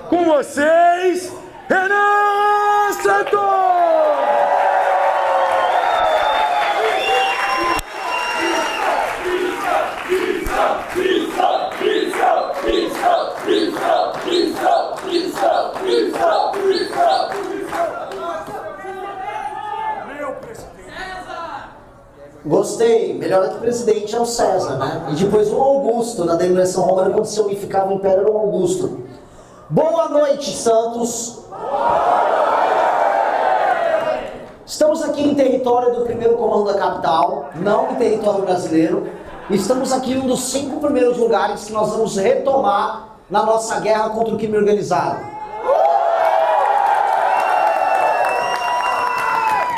Com vocês, Renan Santos! Gostei, melhor que presidente é o César, né? E depois o Augusto, na denominação romana, quando se unificava o Império, era o Augusto. Boa noite, Santos! Estamos aqui em território do primeiro comando da capital, não em território brasileiro. Estamos aqui em um dos 5 primeiros lugares que nós vamos retomar na nossa guerra contra o crime organizado.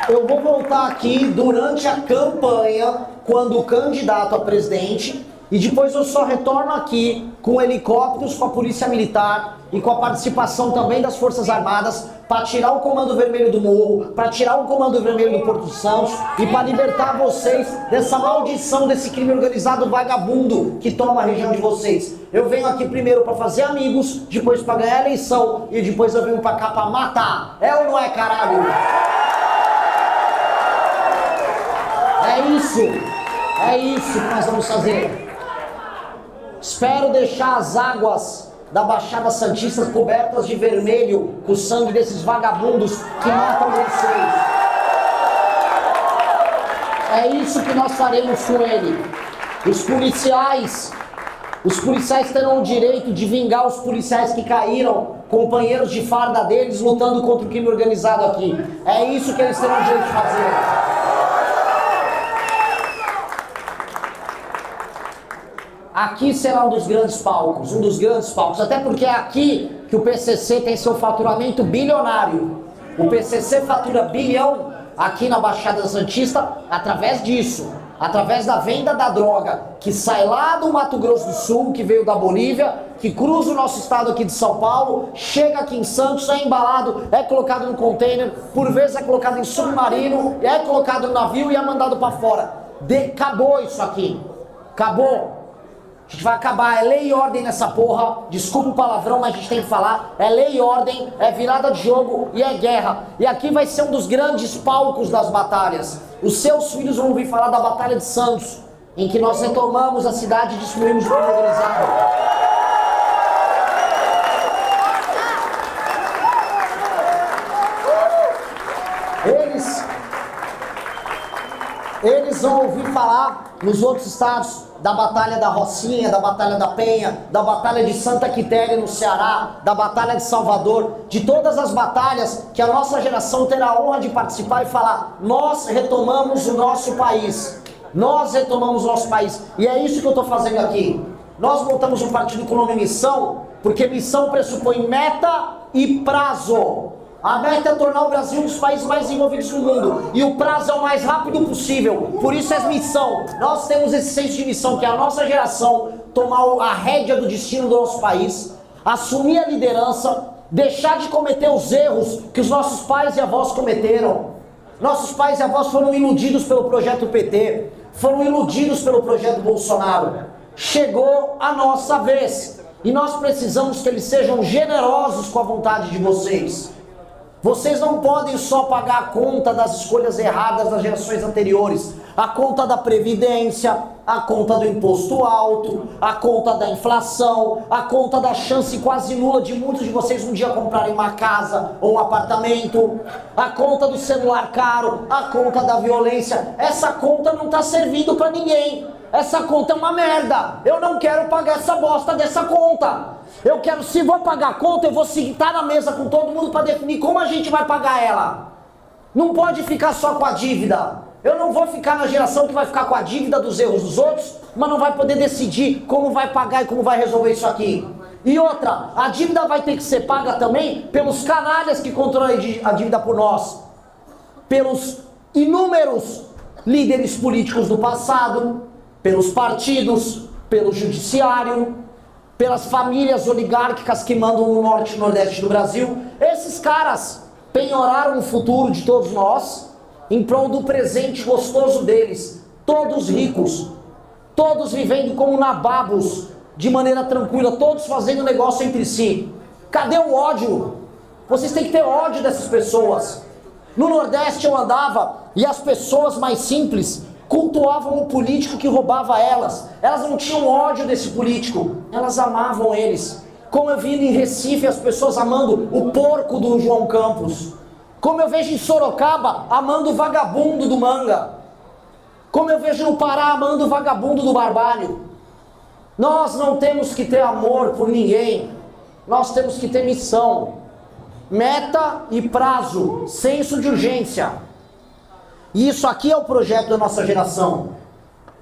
Eu vou voltar aqui durante a campanha, quando candidato a presidente, e depois eu só retorno aqui com helicópteros, com a Polícia Militar e com a participação também das Forças Armadas para tirar o Comando Vermelho do Morro, para tirar o Comando Vermelho do Porto Santos e para libertar vocês dessa maldição desse crime organizado vagabundo que toma a região de vocês. Eu venho aqui primeiro para fazer amigos, depois para ganhar a eleição e depois eu venho para cá para matar. É ou não é, caralho? É isso que nós vamos fazer. Espero deixar as águas da Baixada Santista cobertas de vermelho com o sangue desses vagabundos que matam vocês. É isso que nós faremos com ele. Os policiais terão o direito de vingar os policiais que caíram, companheiros de farda deles, lutando contra o crime organizado aqui. É isso que eles terão o direito de fazer. Aqui será um dos grandes palcos, até porque é aqui que o PCC tem seu faturamento bilionário. O PCC fatura bilhão aqui na Baixada Santista através disso, através da venda da droga, que sai lá do Mato Grosso do Sul, que veio da Bolívia, que cruza o nosso estado aqui de São Paulo, chega aqui em Santos, é embalado, é colocado no container, por vezes é colocado em submarino, é colocado no navio e é mandado para fora. Acabou isso aqui, acabou. A gente vai acabar, é lei e ordem nessa porra, desculpa o palavrão, mas a gente tem que falar, é lei e ordem, é virada de jogo e é guerra. E aqui vai ser um dos grandes palcos das batalhas. Os seus filhos vão ouvir falar da Batalha de Santos, em que nós retomamos a cidade e destruímos o crime organizado. Eles vão ouvir falar nos outros estados da Batalha da Rocinha, da Batalha da Penha, da Batalha de Santa Quitéria no Ceará, da Batalha de Salvador, de todas as batalhas que a nossa geração terá a honra de participar e falar: nós retomamos o nosso país, nós retomamos o nosso país. E é isso que eu estou fazendo aqui. Nós montamos um partido com o nome Missão, porque missão pressupõe meta e prazo. A meta é tornar o Brasil um dos países mais desenvolvidos do mundo. E o prazo é o mais rápido possível. Por isso é missão. Nós temos esse senso de missão, que é a nossa geração tomar a rédea do destino do nosso país, assumir a liderança, deixar de cometer os erros que os nossos pais e avós cometeram. Nossos pais e avós foram iludidos pelo projeto PT, foram iludidos pelo projeto Bolsonaro. Chegou a nossa vez. E nós precisamos que eles sejam generosos com a vontade de vocês. Vocês não podem só pagar a conta das escolhas erradas das gerações anteriores. A conta da Previdência, a conta do imposto alto, a conta da inflação, a conta da chance quase nula de muitos de vocês um dia comprarem uma casa ou um apartamento, a conta do celular caro, a conta da violência. Essa conta não está servindo para ninguém. Essa conta é uma merda. Eu não quero pagar essa bosta dessa conta. Eu quero, se vou pagar a conta, eu vou sentar na mesa com todo mundo para definir como a gente vai pagar ela. Não pode ficar só com a dívida. Eu não vou ficar na geração que vai ficar com a dívida dos erros dos outros, mas não vai poder decidir como vai pagar e como vai resolver isso aqui. E outra, a dívida vai ter que ser paga também pelos canalhas que controlam a dívida por nós. Pelos inúmeros líderes políticos do passado, pelos partidos, pelo judiciário, pelas famílias oligárquicas que mandam no norte e nordeste do Brasil. Esses caras penhoraram o futuro de todos nós em prol do presente gostoso deles. Todos ricos, todos vivendo como nababos, de maneira tranquila, todos fazendo negócio entre si. Cadê o ódio? Vocês têm que ter ódio dessas pessoas. No Nordeste eu andava e as pessoas mais simples cultuavam o político que roubava elas. Elas não tinham ódio desse político, elas amavam eles. Como eu vi em Recife as pessoas amando o porco do João Campos. Como eu vejo em Sorocaba amando o vagabundo do Manga. Como eu vejo no Pará amando o vagabundo do Barbalho. Nós não temos que ter amor por ninguém. Nós temos que ter missão, meta e prazo, senso de urgência. E isso aqui é o projeto da nossa geração.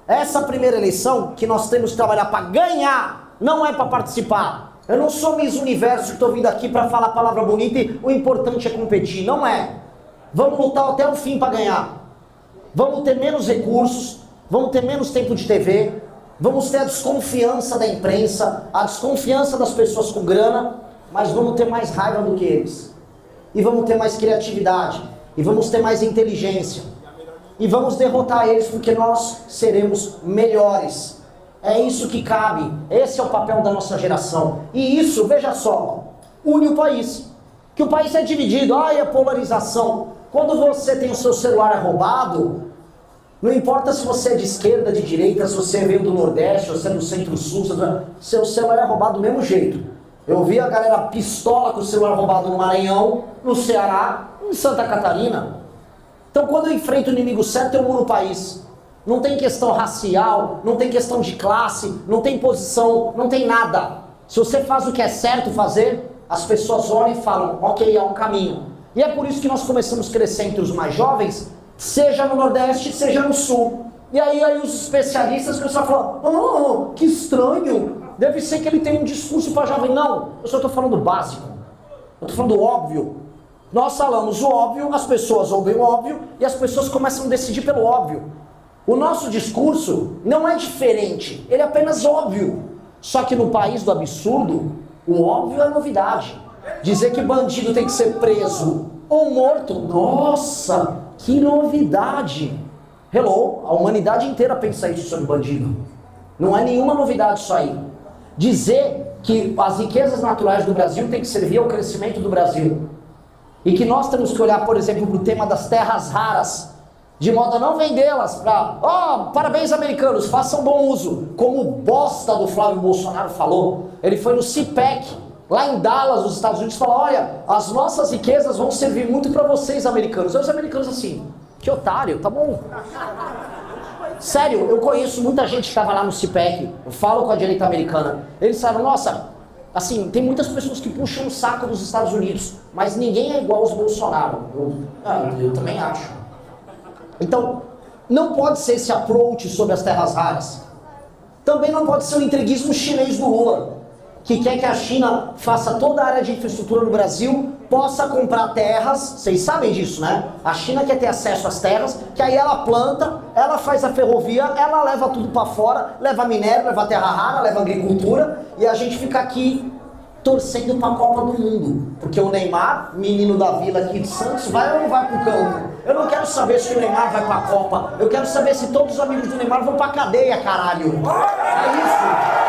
Essa primeira eleição que nós temos que trabalhar para ganhar, não é para participar. Eu não sou Miss Universo que estou vindo aqui para falar a palavra bonita e o importante é competir. Não é. Vamos lutar até o fim para ganhar. Vamos ter menos recursos, vamos ter menos tempo de TV, vamos ter a desconfiança da imprensa, a desconfiança das pessoas com grana, mas vamos ter mais raiva do que eles. E vamos ter mais criatividade, e vamos ter mais inteligência. E vamos derrotar eles porque nós seremos melhores. É isso que cabe, esse é o papel da nossa geração. E isso, veja só, une o país. Que o país é dividido, a polarização. Quando você tem o seu celular roubado, não importa se você é de esquerda, de direita, se você veio do Nordeste, se você é do Centro-Sul, seu celular é roubado do mesmo jeito. Eu vi a galera pistola com o celular roubado no Maranhão, no Ceará, em Santa Catarina. Então quando eu enfrento o inimigo certo, eu mudo o país. Não tem questão racial, não tem questão de classe, não tem posição, não tem nada. Se você faz o que é certo fazer, as pessoas olham e falam, ok, há um caminho. E é por isso que nós começamos a crescer entre os mais jovens, seja no Nordeste, seja no Sul. E aí os especialistas começam a falar, que estranho, deve ser que ele tem um discurso para jovem. Não, eu só estou falando básico, eu estou falando óbvio. Nós falamos o óbvio, as pessoas ouvem o óbvio e as pessoas começam a decidir pelo óbvio. O nosso discurso não é diferente, ele é apenas óbvio. Só que no país do absurdo, o óbvio é novidade. Dizer que bandido tem que ser preso ou morto, nossa, que novidade. Hello, a humanidade inteira pensa isso sobre bandido. Não é nenhuma novidade isso aí. Dizer que as riquezas naturais do Brasil têm que servir ao crescimento do Brasil. E que nós temos que olhar, por exemplo, para o tema das terras raras, de modo a não vendê-las para, parabéns americanos, façam bom uso. Como o bosta do Flávio Bolsonaro falou, ele foi no CPEC, lá em Dallas, nos Estados Unidos, falou, olha, as nossas riquezas vão servir muito para vocês, americanos. Aí os americanos assim, que otário, tá bom. Sério, eu conheço muita gente que estava lá no CPEC, eu falo com a direita americana, eles falaram, nossa, assim, tem muitas pessoas que puxam o saco dos Estados Unidos, mas ninguém é igual aos Bolsonaro. Eu também acho. Então, não pode ser esse approach sobre as terras raras. Também não pode ser o entreguismo chinês do Lula, que quer que a China faça toda a área de infraestrutura no Brasil, possa comprar terras, vocês sabem disso, né? A China quer ter acesso às terras, que aí ela planta, ela faz a ferrovia, ela leva tudo para fora, leva minério, leva terra rara, leva agricultura, e a gente fica aqui torcendo para a Copa do Mundo. Porque o Neymar, menino da vila aqui de Santos, vai ou não vai pro campo? Eu não quero saber se o Neymar vai pra Copa, eu quero saber se todos os amigos do Neymar vão pra cadeia, caralho. É isso.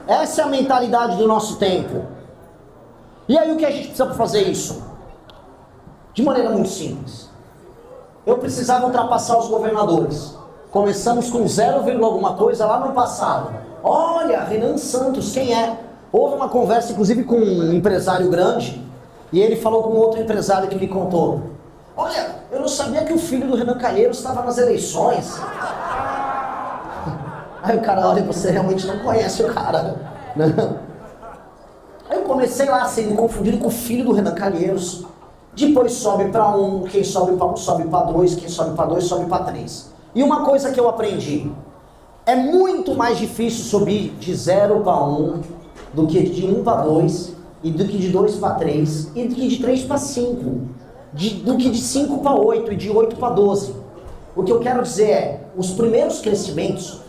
Essa é a mentalidade do nosso tempo. E aí o que a gente precisa para fazer isso? De maneira muito simples. Eu precisava ultrapassar os governadores. Começamos com 0, alguma coisa lá no passado. Olha, Renan Santos, quem é? Houve uma conversa inclusive com um empresário grande, e ele falou com outro empresário que me contou. Olha, eu não sabia que o filho do Renan Calheiros estava nas eleições. Aí o cara olha, você realmente não conhece o cara. Não. Aí eu comecei lá sendo confundido com o filho do Renan Calheiros. Depois sobe para um, quem sobe para um sobe para dois, quem sobe para dois sobe para três. E uma coisa que eu aprendi, é muito mais difícil subir de 0 para 1 do que de 1 para 2, e do que de 2 para 3, e do que de 3 para 5, do que de 5 para 8 e de 8 para 12. O que eu quero dizer é, os primeiros crescimentos,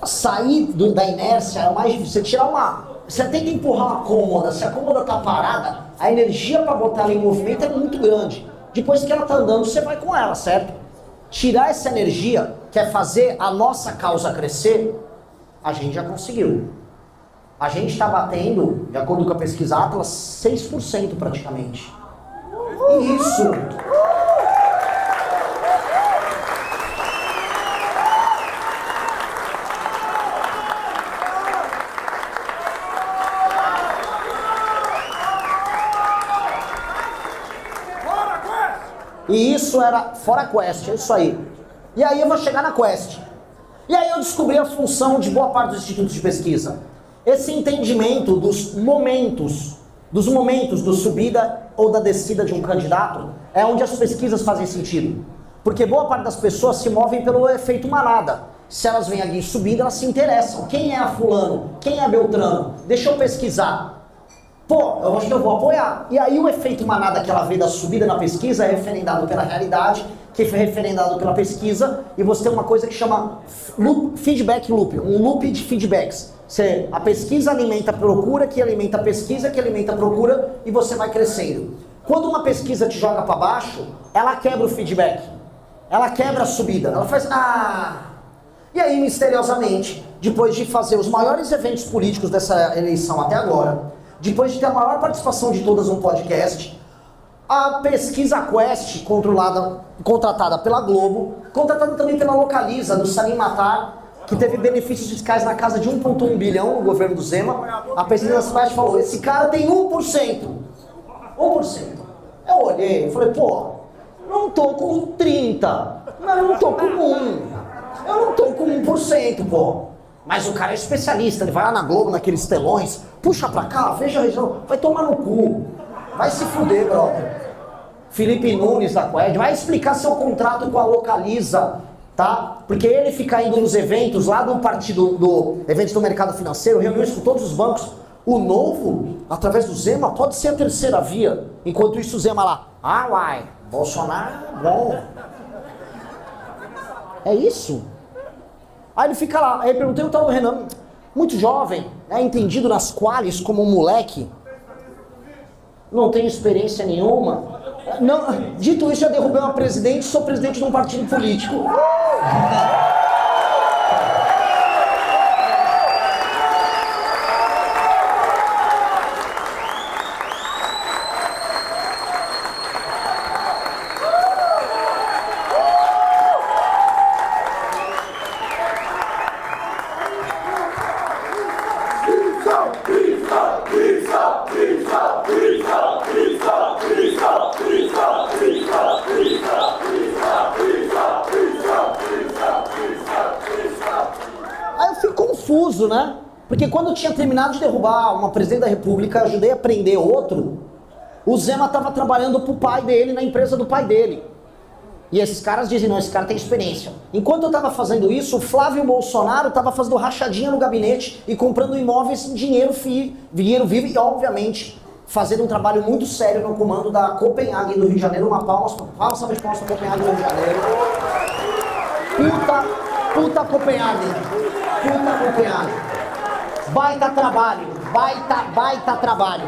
sair da inércia é mais difícil. Você tirar você tenta empurrar uma cômoda, se a cômoda tá parada, A energia para botar ela em movimento é muito grande. Depois que ela tá andando, você vai com ela, certo? Tirar essa energia, que é fazer a nossa causa crescer, a gente já conseguiu. A gente está batendo, de acordo com a pesquisa Atlas, 6% praticamente. E isso... E isso era fora a Quest, é isso aí. E aí eu vou chegar na Quest. E aí eu descobri a função de boa parte dos institutos de pesquisa. Esse entendimento dos momentos do subida ou da descida de um candidato, é onde as pesquisas fazem sentido. Porque boa parte das pessoas se movem pelo efeito manada. Se elas veem alguém subindo, elas se interessam. Quem é a fulano? Quem é a Beltrano? Deixa eu pesquisar. Pô, eu acho que eu vou apoiar. E aí o efeito manada que ela vê da subida na pesquisa é referendado pela realidade, que foi referendado pela pesquisa, e você tem uma coisa que chama feedback loop, um loop de feedbacks. A pesquisa alimenta a procura, que alimenta a pesquisa, que alimenta a procura, e você vai crescendo. Quando uma pesquisa te joga para baixo, ela quebra o feedback. Ela quebra a subida. Ela faz... E aí, misteriosamente, depois de fazer os maiores eventos políticos dessa eleição até agora, depois de ter a maior participação de todas no podcast, a pesquisa Quest, contratada pela Globo, contratada também pela Localiza, do Salim Matar, que teve benefícios fiscais na casa de 1,1 bilhão no governo do Zema. A pesquisa Quest falou, esse cara tem 1%. 1%. Eu olhei e falei, pô, não tô com 30, mas eu não tô com 1. Eu não tô com 1%, pô. Mas o cara é especialista, ele vai lá na Globo, naqueles telões, puxa pra cá, veja a região, vai tomar no cu. Vai se fuder, brother. Felipe Nunes da Quest, vai explicar seu contrato com a Localiza, tá? Porque ele fica indo nos eventos lá do partido, eventos do mercado financeiro, reuniões com todos os bancos. O Novo, através do Zema, pode ser a terceira via. Enquanto isso o Zema lá, uai, Bolsonaro é bom. É isso? Aí ele fica lá, aí eu perguntei o tal do Renan, muito jovem, entendido nas quales como um moleque, não tem experiência nenhuma. Não, dito isso, já derrubei uma presidente, sou presidente de um partido político. Né? Porque quando eu tinha terminado de derrubar uma presidente da república, ajudei a prender outro, o Zema estava trabalhando pro pai dele, na empresa do pai dele. E esses caras dizem, não, esse cara tem experiência. Enquanto eu estava fazendo isso, o Flávio Bolsonaro estava fazendo rachadinha no gabinete e comprando imóveis em dinheiro vivo e, obviamente, fazendo um trabalho muito sério no comando da Copenhague do Rio de Janeiro. Uma salva de palmas para Copenhague do Rio de Janeiro. Puta Copenhague. Puta Copenhague. Baita trabalho. Baita trabalho.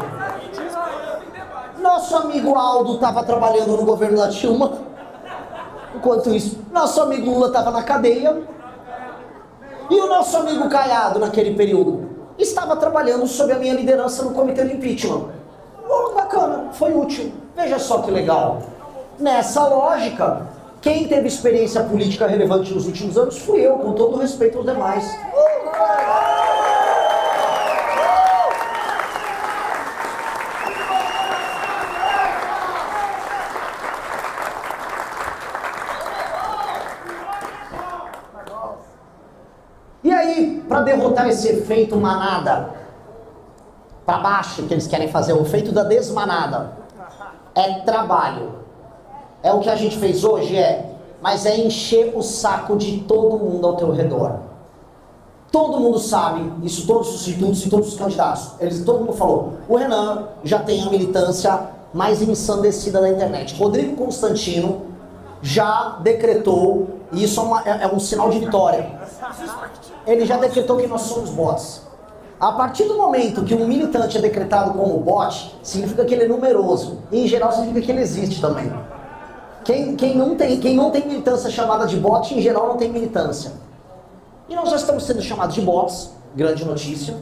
Nosso amigo Aldo estava trabalhando no governo da Dilma. Enquanto isso, nosso amigo Lula estava na cadeia. E o nosso amigo Caiado, naquele período, estava trabalhando sob a minha liderança no comitê do impeachment. Bacana, foi útil. Veja só que legal. Nessa lógica, quem teve experiência política relevante nos últimos anos fui eu, com todo respeito aos demais. E aí, para derrotar esse efeito manada, para baixo que eles querem fazer, o efeito da desmanada, é trabalho. É o que a gente fez hoje, mas é encher o saco de todo mundo ao teu redor. Todo mundo sabe, isso todos os institutos e todos os candidatos, todo mundo falou, o Renan já tem a militância mais ensandecida da internet. Rodrigo Constantino já decretou, e isso é um sinal de vitória, ele já decretou que nós somos bots. A partir do momento que um militante é decretado como bot, significa que ele é numeroso. E em geral significa que ele existe também. Quem não tem militância chamada de bot, em geral não tem militância. E nós já estamos sendo chamados de bots, grande notícia.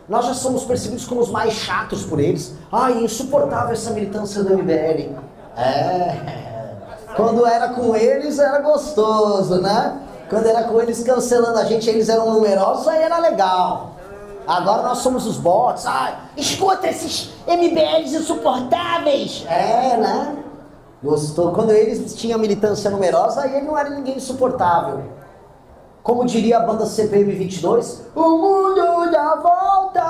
Nós já somos percebidos como os mais chatos por eles. Ai, insuportável essa militância do MBL. Quando era com eles era gostoso, né? Quando era com eles cancelando a gente, eles eram numerosos, aí era legal. Agora nós somos os bots. Ai, escuta esses MBLs insuportáveis. Né? Gostou. Quando eles tinham militância numerosa, aí ele não era ninguém insuportável. Como diria a banda CPM 22, o mundo dá voltas.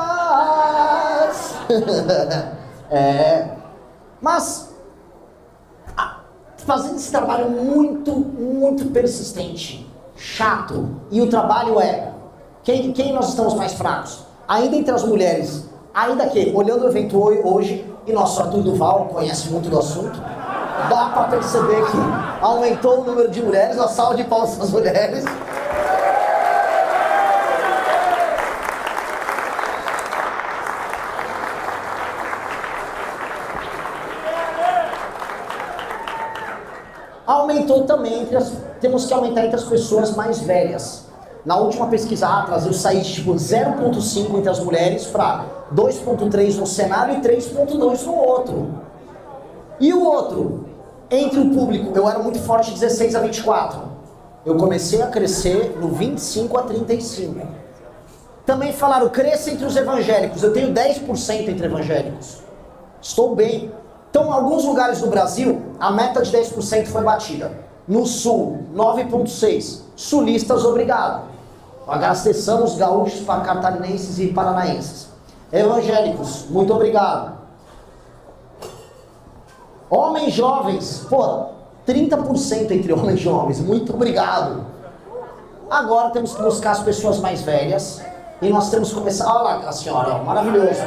Mas fazendo esse trabalho muito persistente, chato, e o trabalho quem nós estamos mais fracos? Ainda entre as mulheres, ainda que, olhando o evento hoje, e nosso Arthur Duval conhece muito do assunto, dá para perceber que aumentou o número de mulheres, uma salva de palmas para as mulheres. Aumentou também, temos que aumentar entre as pessoas mais velhas. Na última pesquisa Atlas, eu saí de tipo 0,5 entre as mulheres para 2,3 no cenário e 3,2 no outro. E o outro? Entre o público, eu era muito forte de 16 a 24. Eu comecei a crescer no 25 a 35. Também falaram, cresça entre os evangélicos. Eu tenho 10% entre evangélicos. Estou bem. Então, em alguns lugares do Brasil, a meta de 10% foi batida. No Sul, 9,6%. Sulistas, obrigado. Agradecemos gaúchos, catarinenses e paranaenses. Evangélicos, muito obrigado. Homens jovens, 30% entre homens jovens, muito obrigado. Agora temos que buscar as pessoas mais velhas. E nós temos que começar... Olha lá a senhora, maravilhoso.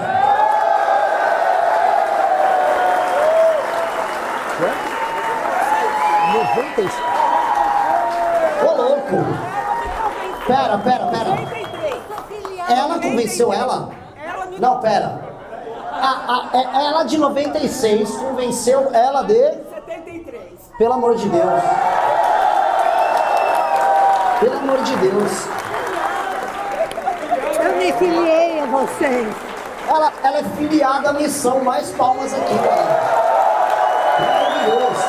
Ô louco! Pera. Ela convenceu ela? Não, pera. Ela de 96 convenceu ela de 73. Pelo amor de Deus. Pelo amor de Deus. Eu me filiei a vocês. Ela é filiada à missão, mais palmas aqui, cara. Maravilhoso.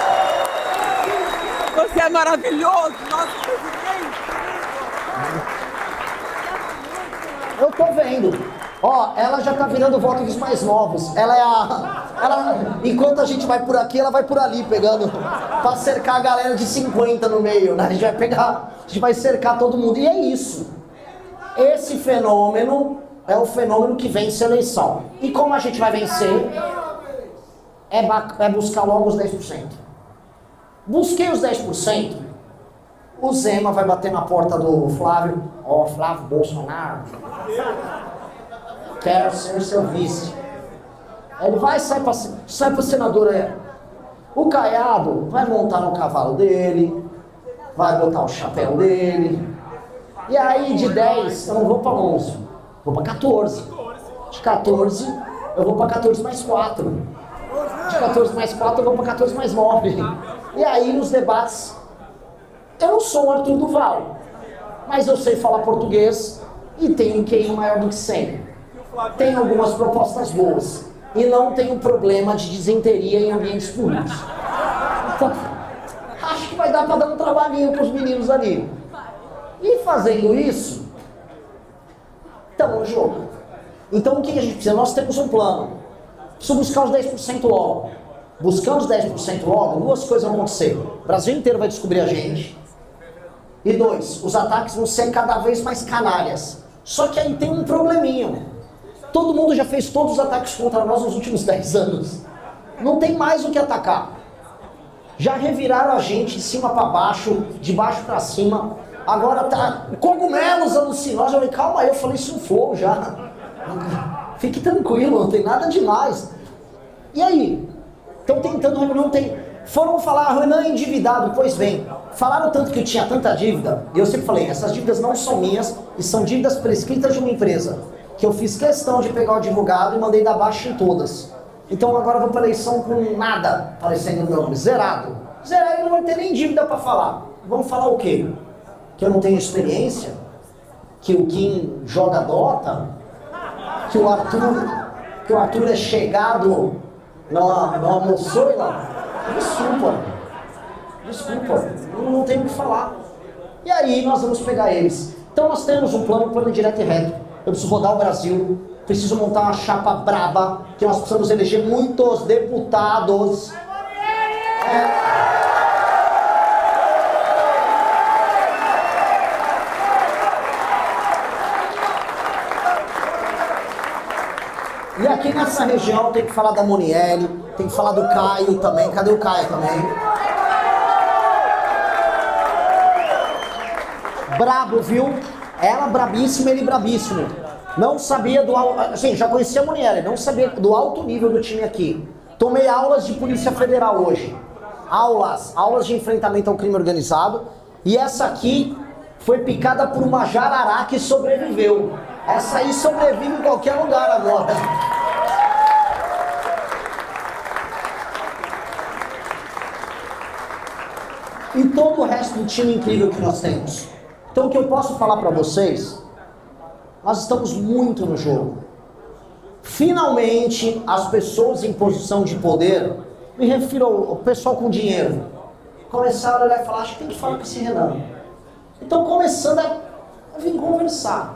Você é maravilhoso, nosso presidente. Eu tô vendo. Ela já tá virando o voto dos mais novos. Enquanto a gente vai por aqui, ela vai por ali, pegando, pra cercar a galera de 50 no meio, né? A gente vai cercar todo mundo. E é isso. Esse fenômeno é o fenômeno que vence a eleição. E como a gente vai vencer? É buscar logo os 10%. Busquei os 10%, o Zema vai bater na porta do Flávio. Flávio Bolsonaro, quero ser seu vice. Ele vai sai pra senador. O Caiado vai montar no cavalo dele, vai botar o chapéu dele. E aí de 10 eu não vou pra 11, vou pra 14. De 14 eu vou pra 14 mais 4. De 14 mais 4 eu vou pra 14 mais 9. E aí nos debates, eu não sou o Arthur Duval, mas eu sei falar português e tenho um QI maior do que 100. Tenho algumas propostas boas e não tenho problema de disenteria em ambientes públicos. Então, acho que vai dar para dar um trabalhinho para os meninos ali. E fazendo isso, estamos no jogo. Então o que a gente precisa? Nós temos um plano. Preciso buscar os 10% logo. Buscando os 10% logo, duas coisas vão acontecer. O Brasil inteiro vai descobrir a gente. E 2, os ataques vão ser cada vez mais canalhas. Só que aí tem um probleminha. Todo mundo já fez todos os ataques contra nós nos últimos 10 anos. Não tem mais o que atacar. Já reviraram a gente de cima para baixo, de baixo para cima. Agora tá cogumelos alucinógenos. Eu falei, calma aí, eu falei isso no flow já. Fique tranquilo, não tem nada demais. E aí? Estão tentando, não tem. Foram falar, Renan é endividado, pois bem. Falaram tanto que eu tinha tanta dívida, e eu sempre falei, essas dívidas não são minhas, e são dívidas prescritas de uma empresa. que eu fiz questão de pegar o advogado e mandei dar baixa em todas. Então agora eu vou para eleição com nada aparecendo no meu nome, zerado. Zerado, não vai ter nem dívida para falar. Vamos falar o quê? Que eu não tenho experiência? Que o Kim joga Dota? Que o Arthur é chegado numa moçoila? Desculpa, não tenho o que falar. E aí nós vamos pegar eles. Então nós temos um plano direto e reto. Eu preciso rodar o Brasil, preciso montar uma chapa braba, que nós precisamos eleger muitos deputados. E aqui nessa região tem que falar da Monielle, tem que falar do Caio também. Cadê o Caio também? Brabo, viu? Ela brabíssima, ele brabíssimo. Não sabia do... Assim, já conhecia a Monielle, não sabia do alto nível do time aqui. Tomei aulas de Polícia Federal hoje. Aulas de enfrentamento ao crime organizado. E essa aqui foi picada por uma jararaca que sobreviveu. Essa aí sobrevive em qualquer lugar agora. E todo o resto do time incrível que nós temos. Então o que eu posso falar para vocês, nós estamos muito no jogo. Finalmente, as pessoas em posição de poder, me refiro ao pessoal com dinheiro, começaram a olhar e falar, acho que tem que falar com esse Renan. Então começando a vir conversar.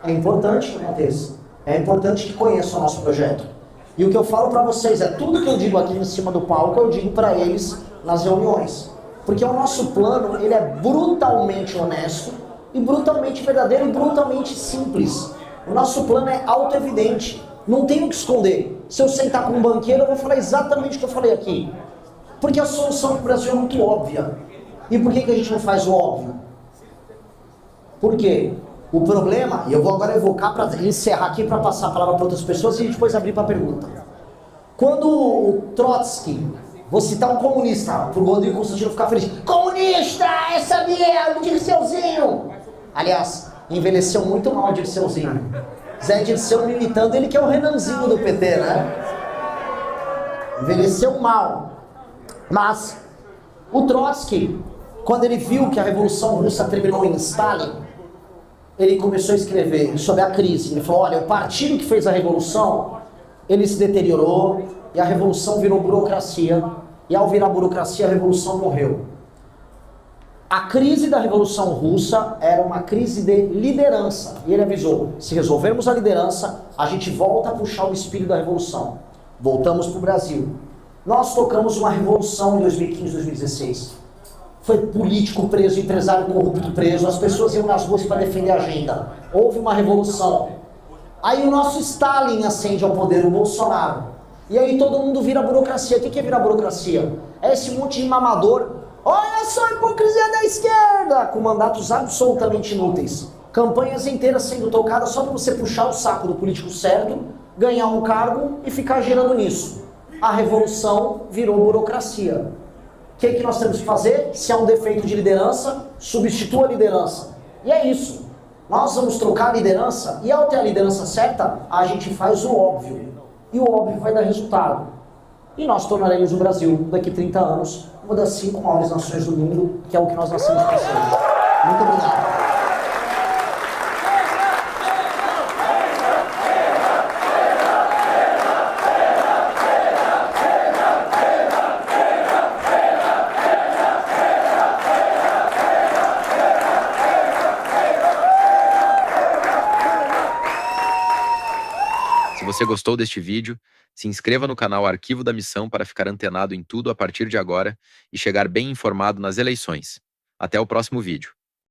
É importante que aconteça. É importante que conheçam o nosso projeto. E o que eu falo para vocês é tudo que eu digo aqui em cima do palco, eu digo para eles nas reuniões. Porque o nosso plano, ele é brutalmente honesto, e brutalmente verdadeiro, e brutalmente simples. O nosso plano é auto-evidente. Não tem o que esconder. Se eu sentar com um banqueiro, eu vou falar exatamente o que eu falei aqui. Porque a solução para o Brasil é muito óbvia. E por que a gente não faz o óbvio? Por quê? O problema, e eu vou agora evocar para encerrar aqui, para passar a palavra para outras pessoas e depois abrir para pergunta. Quando o Trotsky, vou citar um comunista, para o Rodrigo Constantino ficar feliz. Comunista, essa merda, Dirceuzinho! Aliás, envelheceu muito mal o Dirceuzinho. Zé Dirceu militando, ele que é o Renanzinho do PT, né? Envelheceu mal. Mas o Trotsky, quando ele viu que a Revolução Russa terminou em Stalin, ele começou a escrever sobre a crise. Ele falou, olha, o partido que fez a Revolução, ele se deteriorou e a Revolução virou burocracia. E ao virar burocracia, a Revolução morreu. A crise da Revolução Russa era uma crise de liderança. E ele avisou, se resolvermos a liderança, a gente volta a puxar o espírito da Revolução. Voltamos para o Brasil. Nós tocamos uma revolução em 2015, 2016. Foi político preso, empresário corrupto preso, as pessoas iam nas ruas para defender a agenda. Houve uma revolução. Aí o nosso Stalin ascende ao poder, o Bolsonaro. E aí todo mundo vira burocracia. O que é virar burocracia? É esse monte de mamador. Olha só a hipocrisia da esquerda! Com mandatos absolutamente inúteis. Campanhas inteiras sendo tocadas só para você puxar o saco do político certo, ganhar um cargo e ficar girando nisso. A revolução virou burocracia. O que nós temos que fazer? Se há um defeito de liderança, substitua a liderança. E é isso. Nós vamos trocar a liderança e ao ter a liderança certa, a gente faz o óbvio. E o óbvio vai dar resultado. E nós tornaremos o Brasil, daqui a 30 anos, uma das 5 maiores nações do mundo, que é o que nós nascemos para ser. Muito obrigado. Se você gostou deste vídeo, se inscreva no canal Arquivo da Missão para ficar antenado em tudo a partir de agora e chegar bem informado nas eleições. Até o próximo vídeo.